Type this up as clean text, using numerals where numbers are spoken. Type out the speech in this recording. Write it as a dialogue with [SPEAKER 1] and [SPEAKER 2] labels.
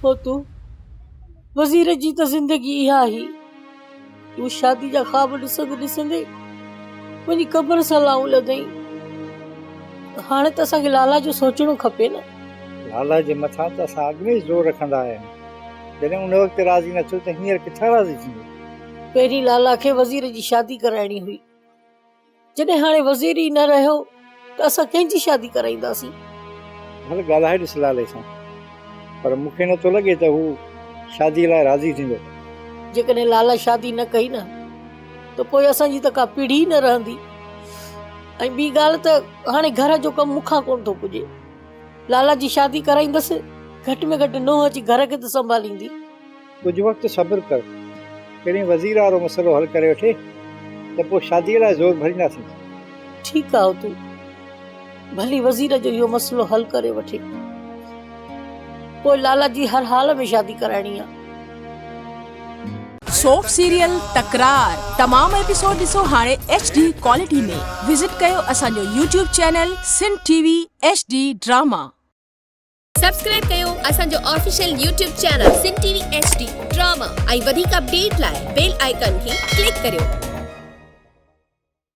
[SPEAKER 1] हो तू वज़ीर जी त ज़िंदगी इहा ही। तू शादी जा ख़्वाब ॾिसंदे ॾिसंदे मुंहिंजी कब्र सां लाऊं लधई। हाणे त असांखे लाला जो सोचणो खपे न।
[SPEAKER 2] लाला जे मथां त असां अॻु में ज़ोर रखंदा आहियूं। जॾहिं उन वक़्तु राज़ी न थियो त हींअर किथां राज़ी थींदो।
[SPEAKER 1] पहिरीं लाला खे वज़ीर जी शादी कराइणी हुई। जॾहिं हाणे वज़ीर ई न रहियो त असां कंहिंजी शादी कराईंदासीं।
[SPEAKER 2] हल ॻाल्हाए ॾिस लाले सां, पर मूंखे नथो लॻे त हू शादीअ लाइ राज़ी थींदो।
[SPEAKER 1] जेकॾहिं लाला शादी न कई न त पोइ असांजी त का पीढ़ी न रहंदी। ऐं ॿी ॻाल्हि त हाणे घर जो कमु मूंखां कोन थो पुॼे। लाला जी शादी कराईंदसि, घटि में घटि नूंहं अची घर खे त संभालींदी।
[SPEAKER 2] कुझु वक़्तु सब्र कर, पहिरीं वज़ीर वारो मसइलो हल करे वठे त पोइ शादीअ लाइ ज़ोर भरींदासीं।
[SPEAKER 1] ठीकु आहे तूं भली वज़ीर जो इहो मसइलो हल करे वठे, पोइ लाला जी हर हाल में शादी कराइणी आहे।
[SPEAKER 3] सोप सीरियल तकरार तमाम एपिसोड ॾिसो हाणे HD क्वालिटी में। विजिट कयो असांजो YouTube channel Sindh TV HD drama.
[SPEAKER 4] Subscribe कयो असांजो official YouTube channel Sindh TV HD drama ऐं वधीक अपडेट लाइ बेल आइकन खे क्लिक करियो।